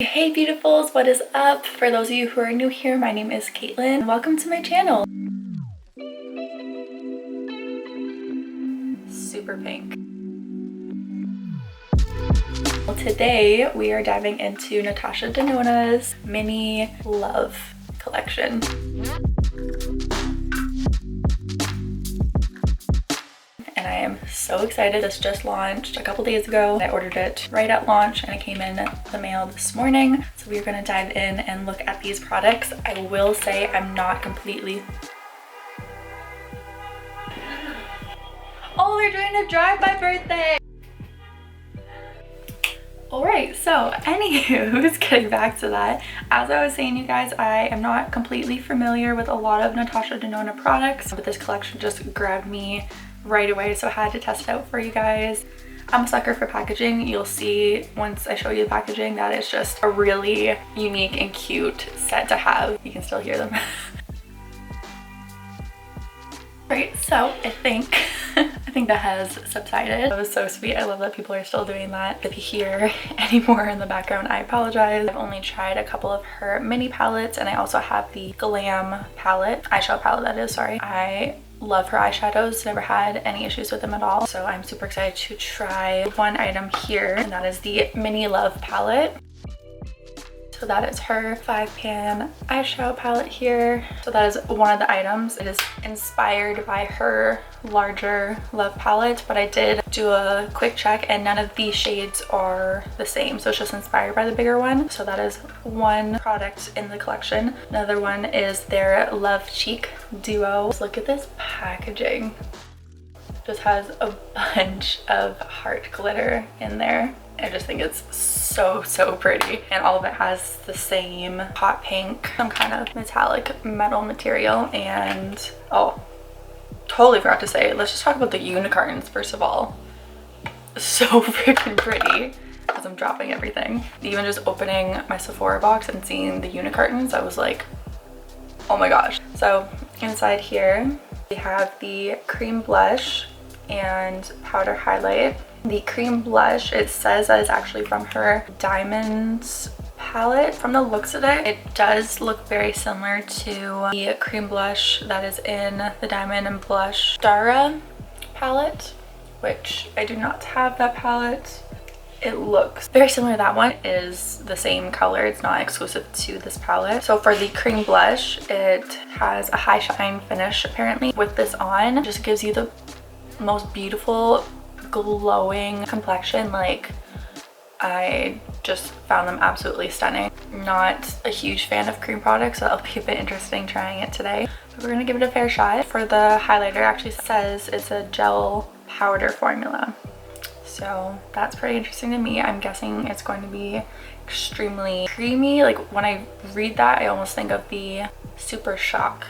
Hey beautifuls, what is up? For those of you who are new here, my name is Kaitlyn. Welcome to my channel. Super pink. Well, today we are diving into Natasha Denona's Mini Love collection. And I am so excited. This just launched a couple days ago. I ordered it right at launch and it came in the mail this morning. So we're gonna dive in and look at these products. I will say I'm not completely... Oh, they're doing a drive-by birthday! Alright, so anywho, getting back to that, as I was saying, you guys, I am not completely familiar with a lot of Natasha Denona products, but this collection just grabbed me right away, so I had to test it out for you guys. I'm a sucker for packaging. You'll see once I show you the packaging that it's just a really unique and cute set to have. You can still hear them. Right, so I think that has subsided. That was so sweet. I love that people are still doing that. If you hear any more in the background, I apologize. I've only tried a couple of her mini palettes, and I also have the Glam palette, eyeshadow palette that is, sorry. I love her eyeshadows, never had any issues with them at all. So I'm super excited to try one item here, and that is the Mini Love palette. So that is her 5-pan eyeshadow palette here. So that is one of the items. It is inspired by her larger Love palette, but I did do a quick check and none of these shades are the same. So it's just inspired by the bigger one. So that is one product in the collection. Another one is their Love Cheek Duo. Look at this packaging. Just has a bunch of heart glitter in there. I just think it's so pretty, and all of it has the same hot pink, some kind of metallic metal material. And oh, totally forgot to say, let's just talk about the unicorns first of all. So freaking pretty. As I'm dropping everything, even just opening my Sephora box and seeing the unicorns, I was like, oh my gosh. So inside here we have the cream blush and powder highlight. The cream blush, it says that it's actually from her Diamonds palette. From the looks of it, it does look very similar to the cream blush that is in the Diamond and Blush Dara palette, which I do not have that palette. It looks very similar to that one. It is the same color. It's not exclusive to this palette. So for the cream blush, it has a high shine finish apparently. With this on, it just gives you the most beautiful glowing complexion. Like, I just found them absolutely stunning. Not a huge fan of cream products, so it'll be a bit interesting trying it today, but we're gonna give it a fair shot. For the highlighter, it actually says it's a gel powder formula, so that's pretty interesting to me. I'm guessing it's going to be extremely creamy. Like, when I read that, I almost think of the Super Shock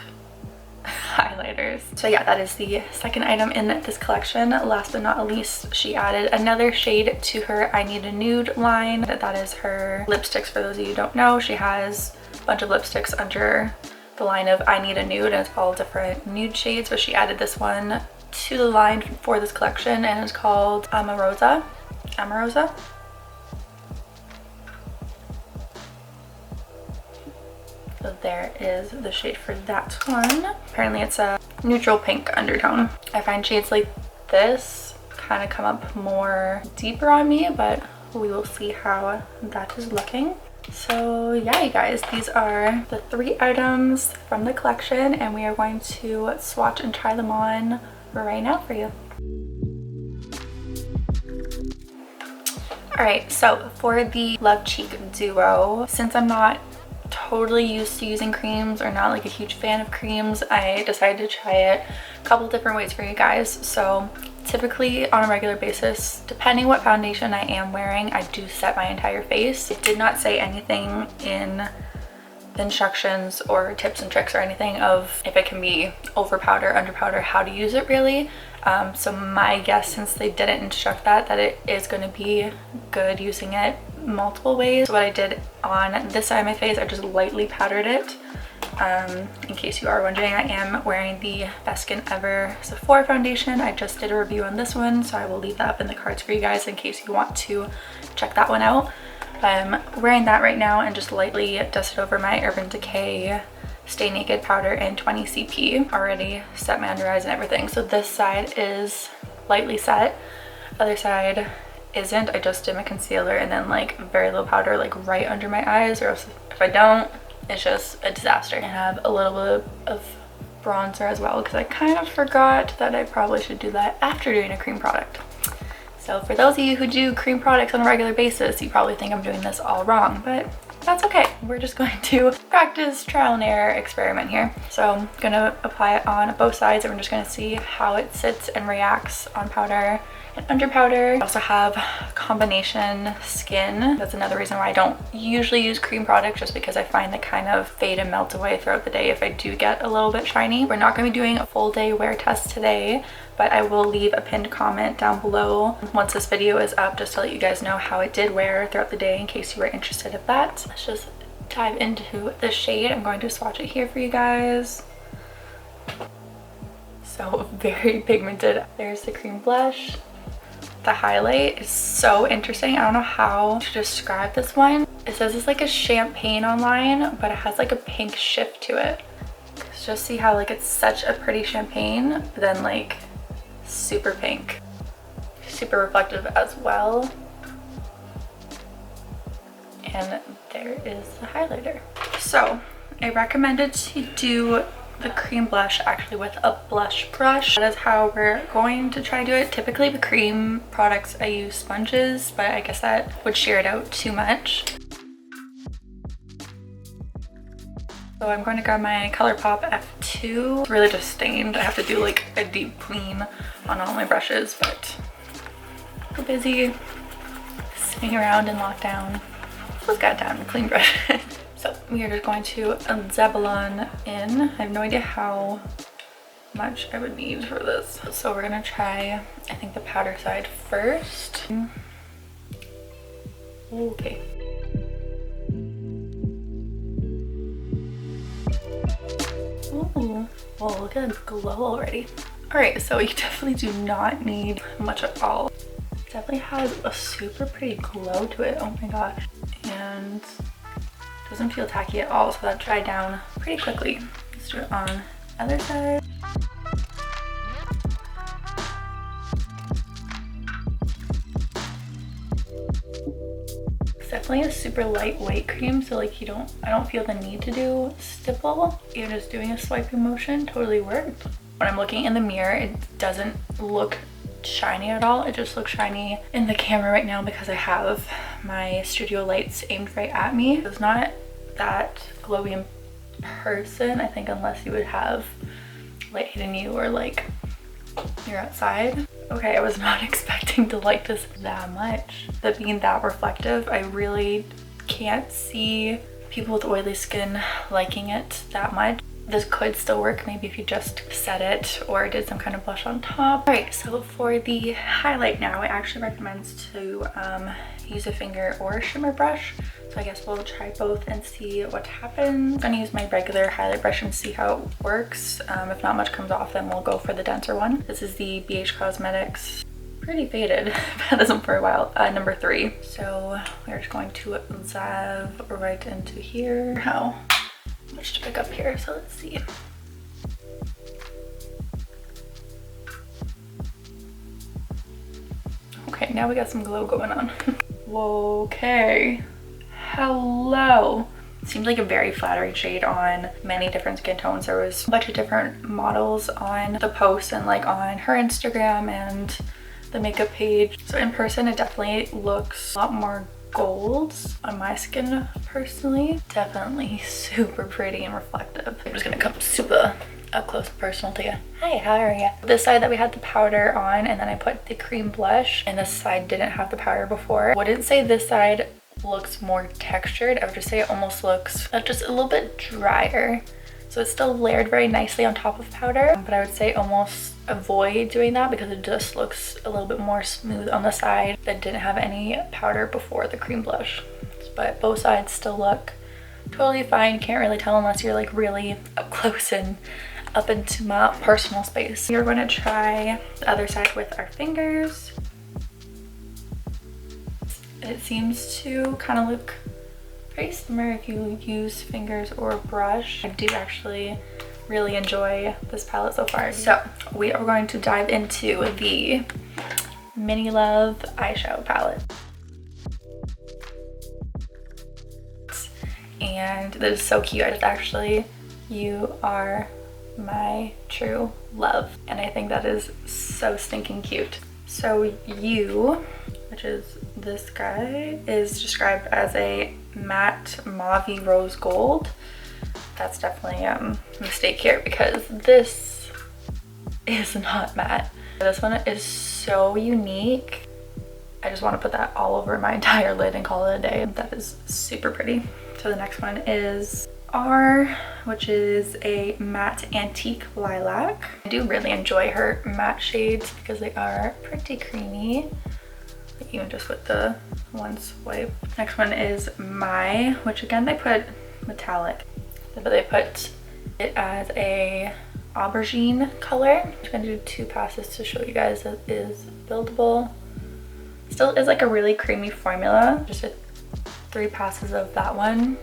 highlighters. So yeah, that is the second item in this collection. Last but not least, she added another shade to her I Need a Nude line. That is her lipsticks. For those of you who don't know, she has a bunch of lipsticks under the line of I Need a Nude, and it's all different nude shades, but she added this one to the line for this collection, and it's called Amorosa. So there is the shade for that one. Apparently it's a neutral pink undertone. I find shades like this kind of come up more deeper on me, but we will see how that is looking. So yeah, you guys, these are the 3 items from the collection, and we are going to swatch and try them on right now for you. Alright, so for the Love Cheek Duo, since I'm not totally used to using creams, or not like a huge fan of creams, I decided to try it a couple different ways for you guys. So typically on a regular basis, depending what foundation I am wearing, I do set my entire face. It did not say anything in the instructions or tips and tricks or anything of if it can be over powder, under powder, how to use it really. So my guess, since they didn't instruct that it is going to be good using it multiple ways. So what I did on this side of my face, I just lightly powdered it. In case you are wondering, I am wearing the Best Skin Ever Sephora foundation. I just did a review on this one, so I will leave that up in the cards for you guys in case you want to check that one out. I'm wearing that right now and just lightly dusted over my Urban Decay Stay Naked powder in 20 CP. Already set my under eyes and everything. So this side is lightly set. Other side isn't. I just did my concealer and then like very little powder like right under my eyes, or else if I don't, it's just a disaster. I have a little bit of bronzer as well because I kind of forgot that I probably should do that after doing a cream product. So for those of you who do cream products on a regular basis, you probably think I'm doing this all wrong, but that's okay. We're just going to practice, trial and error, experiment here. So I'm gonna apply it on both sides and we're just gonna see how it sits and reacts on powder and under powder. I also have combination skin. That's another reason why I don't usually use cream products, just because I find they kind of fade and melt away throughout the day if I do get a little bit shiny. We're not gonna be doing a full day wear test today, but I will leave a pinned comment down below once this video is up, just to let you guys know how it did wear throughout the day in case you were interested in that. Let's just dive into the shade. I'm going to swatch it here for you guys. So very pigmented. There's the cream blush. The highlight is so interesting. I don't know how to describe this one. It says it's like a champagne online, but it has like a pink shift to it. Just see how like it's such a pretty champagne, but then like super pink, super reflective as well. And there is the highlighter. So I recommended to do the cream blush actually with a blush brush. That is how we're going to try to do it. Typically with cream products I use sponges, but I guess that would shear it out too much. So I'm going to grab my ColourPop F2. It's really just stained. I have to do like a deep clean on all my brushes, but we're busy sitting around in lockdown. Who's got time to clean brushes? So we are just going to Zebulon in. I have no idea how much I would need for this. So we're gonna try, I think, the powder side first. Okay. Ooh, well, look at the glow already. All right, so you definitely do not need much at all. It definitely has a super pretty glow to it. Oh my gosh. And doesn't feel tacky at all, so that dried down pretty quickly. Let's do it on the other side. It's definitely a super lightweight cream, so like I don't feel the need to do stipple. Even just doing a swiping motion totally worked. When I'm looking in the mirror, it doesn't look shiny at all. It just looks shiny in the camera right now because I have my studio lights aimed right at me. It's not that glowy in person, I think, unless you would have light hitting you or like you're outside. Okay, I was not expecting to like this that much. That being that reflective, I really can't see people with oily skin liking it that much. This could still work maybe if you just set it or did some kind of blush on top. All right, so for the highlight now, I actually recommend to use a finger or a shimmer brush. So I guess we'll try both and see what happens. I'm gonna use my regular highlight brush and see how it works. If not much comes off, then we'll go for the denser one. This is the BH Cosmetics, pretty faded. I've had this one for a while, number 3. So we're just going to zab right into here. How much to pick up here, so let's see. Okay, now we got some glow going on. Whoa, okay. Hello. Seems like a very flattering shade on many different skin tones. There was a bunch of different models on the post and like on her Instagram and the makeup page. So in person, it definitely looks a lot more gold on my skin personally. Definitely super pretty and reflective. I'm just gonna come super up close and personal to you. Hi, how are you? This side that we had the powder on, and then I put the cream blush, and this side didn't have the powder before. I wouldn't say this side looks more textured. I would just say it almost looks just a little bit drier. So it's still layered very nicely on top of powder, but I would say almost avoid doing that because it just looks a little bit more smooth on the side that didn't have any powder before the cream blush. But both sides still look totally fine. Can't really tell unless you're like really up close and up into my personal space. We're going to try the other side with our fingers. It seems to kind of look pretty similar if you use fingers or a brush. I do actually really enjoy this palette so far. So we are going to dive into the Mini Love eyeshadow palette. And this is so cute. I just actually, you are my true love. And I think that is so stinking cute. So you, which is this guy, is described as a matte mauve rose gold. That's definitely a mistake here because this is not matte. This one is so unique. I just want to put that all over my entire lid and call it a day. That is super pretty. So the next one is R, which is a matte antique lilac. I do really enjoy her matte shades because they are pretty creamy, even just with the one swipe. Next one is My, which again they put metallic, but they put it as a aubergine color. I'm gonna do 2 passes to show you guys that it is buildable. Still is like a really creamy formula. Just 3 passes of that one.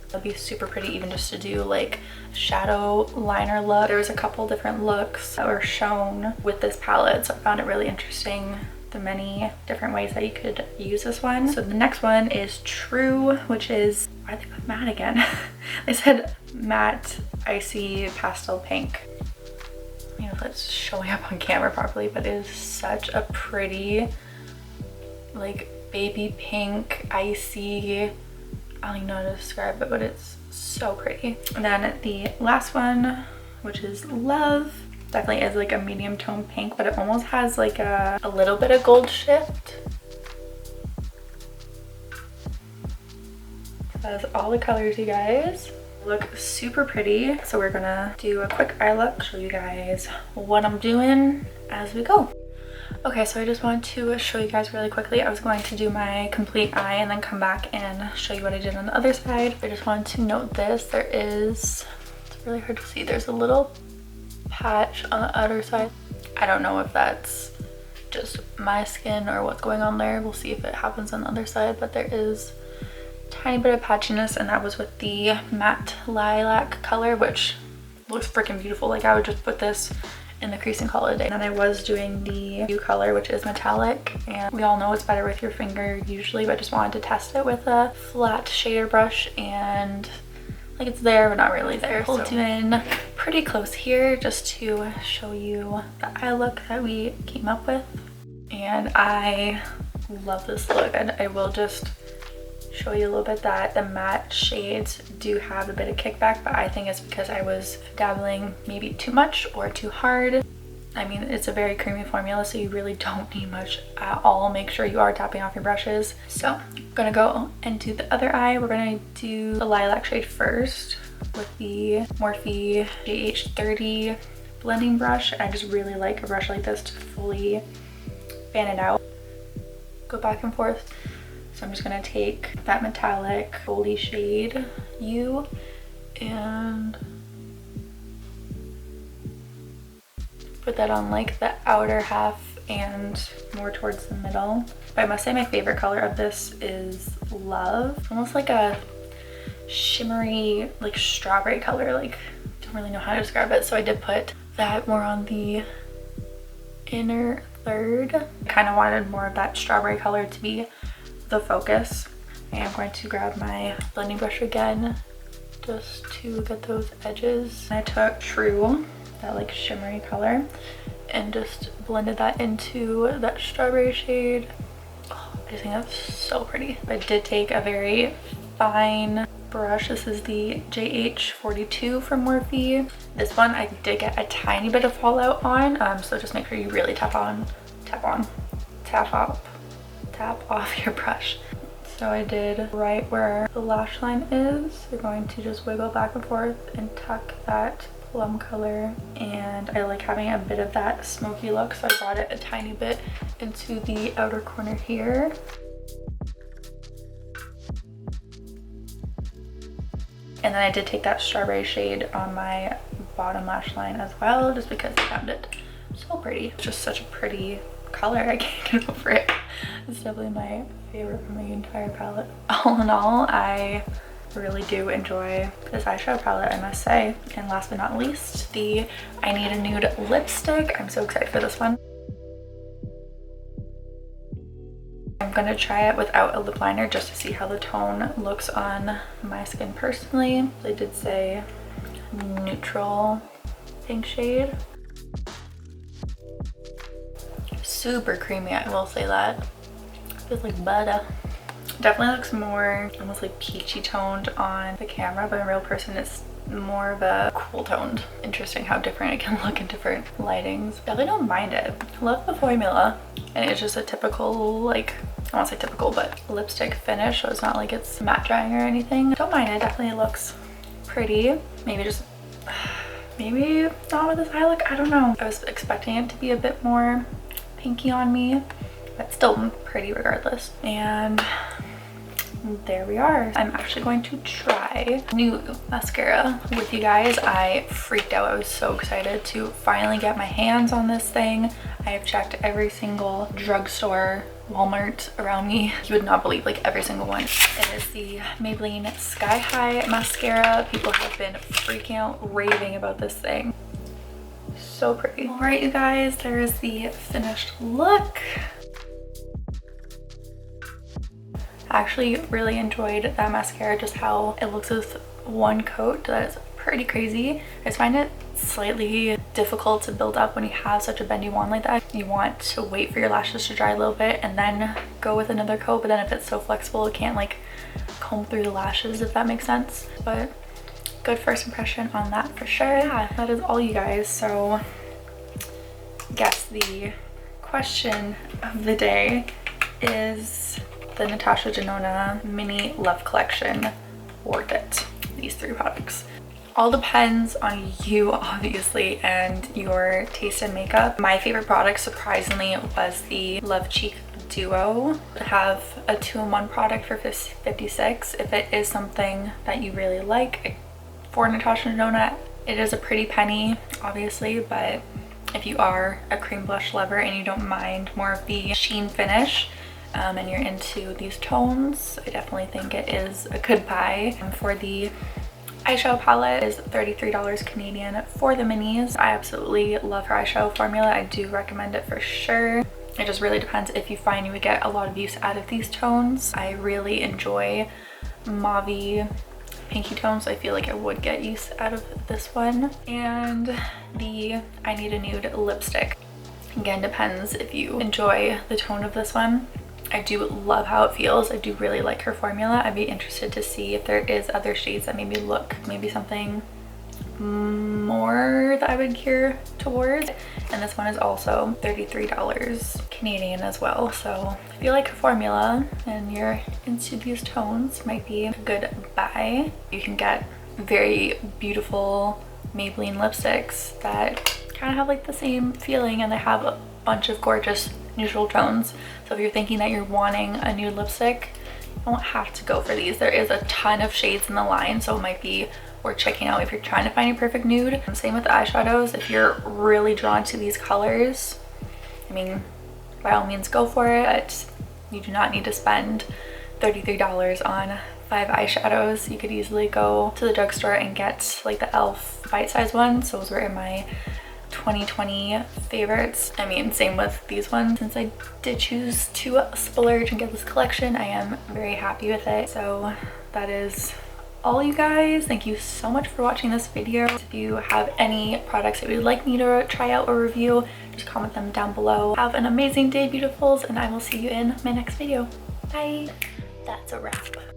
It'll be super pretty even just to do like shadow liner look. There was a couple different looks that were shown with this palette, so I found it really interesting, the many different ways that you could use this one. So the next one is True, which is, why did they put matte again? They said matte icy pastel pink. You know if that's showing up on camera properly, but it is such a pretty like baby pink, icy, I don't even know how to describe it, but it's so pretty. And then the last one, which is Love, definitely is like a medium tone pink, but it almost has like a little bit of gold shift. That's all the colors, you guys. Look super pretty. So we're gonna do a quick eye look, show you guys what I'm doing as we go. Okay, so I just wanted to show you guys really quickly. I was going to do my complete eye and then come back and show you what I did on the other side. I just wanted to note this. There is, it's really hard to see, there's a little patch on the outer side. I don't know if that's just my skin or what's going on there. We'll see if it happens on the other side, but there is a tiny bit of patchiness, and that was with the matte lilac color, which looks freaking beautiful. Like I would just put this in the crease and call it a day. And then I was doing the Hue color, which is metallic, and we all know it's better with your finger usually, but I just wanted to test it with a flat shader brush, and like it's there but not really there. Pulled you in pretty close here just to show you the eye look that we came up with, and I love this look. And I will just show you a little bit that the matte shades do have a bit of kickback, but I think it's because I was dabbling maybe too much or too hard. I mean, it's a very creamy formula, so you really don't need much at all. Make sure you are tapping off your brushes. So I'm gonna go and do the other eye. We're gonna do the lilac shade first with the Morphe GH30 blending brush. I just really like a brush like this to fully fan it out. Go back and forth. So I'm just gonna take that metallic goldy shade, U, and put that on like the outer half and more towards the middle. But I must say my favorite color of this is Love. Almost like a shimmery, like strawberry color. Like, don't really know how to describe it. So I did put that more on the inner third. I kind of wanted more of that strawberry color to be the focus. I am going to grab my blending brush again just to get those edges. I took True, that like shimmery color, and just blended that into that strawberry shade. Oh, I just think that's so pretty. I did take a very fine brush. This is the JH42 from Morphe. This one I did get a tiny bit of fallout on, so just make sure you really tap off your brush. So I did right where the lash line is. You're going to just wiggle back and forth and tuck that plum color, and I like having a bit of that smoky look, so I brought it a tiny bit into the outer corner here. And then I did take that strawberry shade on my bottom lash line as well, just because I found it so pretty. It's just such a pretty color. I can't get over it. It's definitely my favorite from the entire palette. All in all, I really do enjoy this eyeshadow palette, I must say. And last but not least, the I Need a Nude lipstick. I'm so excited for this one. I'm gonna try it without a lip liner just to see how the tone looks on my skin personally. They did say neutral pink shade. Super creamy, I will say that. Feels like butter. Definitely looks more almost like peachy toned on the camera, but in real person it's more of a cool toned. Interesting how different it can look in different lightings. Definitely don't mind it. I love the formula, and it's just a typical, like, I won't say typical, but lipstick finish, so it's not like it's matte drying or anything. Don't mind it. Definitely looks pretty. Maybe not with this eye look. I don't know. I was expecting it to be a bit more pinky on me, but still pretty regardless. And there we are. I'm actually going to try new mascara with you guys. I freaked out. I was so excited to finally get my hands on this thing. I have checked every single drugstore, Walmart around me. You would not believe, like, every single one. It is the Maybelline Sky High mascara. People have been freaking out, raving about this thing. So pretty. All right, you guys, there is the finished look. I actually really enjoyed that mascara, just how it looks with one coat. That's pretty crazy. I just find it slightly difficult to build up when you have such a bendy wand like that. You want to wait for your lashes to dry a little bit and then go with another coat, but then if it's so flexible, it can't like comb through the lashes, if that makes sense. But good first impression on that for sure. Yeah, that is all, you guys. So I guess the question of the day is the Natasha Denona Mini Love collection worth it? These 3 products. All depends on you, obviously, and your taste in makeup. My favorite product, surprisingly, was the Love Cheek Duo. I have a 2-in-1 product for $56. If it is something that you really like for Natasha Denona, it is a pretty penny, obviously, but if you are a cream blush lover and you don't mind more of the sheen finish, and you're into these tones, I definitely think it is a good buy. For the eyeshadow palette is $33 Canadian for the minis. I absolutely love her eyeshadow formula. I do recommend it for sure. It just really depends if you find you would get a lot of use out of these tones. I really enjoy mauve pinky tones, so I feel like I would get use out of this one. And the I Need a Nude lipstick, again, depends if you enjoy the tone of this one. I do love how it feels. I do really like her formula. I'd be interested to see if there is other shades that maybe look maybe something more that I would gear towards. And this one is also $33 Canadian as well. So if you like her formula and you're into these tones, might be a good buy. You can get very beautiful Maybelline lipsticks that kind of have like the same feeling, and they have a bunch of gorgeous neutral tones. So if you're thinking that you're wanting a nude lipstick, you don't have to go for these. There is a ton of shades in the line, so it might be worth checking out if you're trying to find your perfect nude. Same with the eyeshadows. If you're really drawn to these colors, I mean, by all means go for it, but you do not need to spend $33 on 5 eyeshadows. You could easily go to the drugstore and get like the e.l.f. bite-sized ones. Those were in my 2020 favorites. I mean, same with these ones. Since I did choose to splurge and get this collection, I am very happy with it. So that is all, you guys. Thank you so much for watching this video. If you have any products that you would like me to try out or review, just comment them down below. Have an amazing day, beautifuls, and I will see you in my next video. Bye. That's a wrap.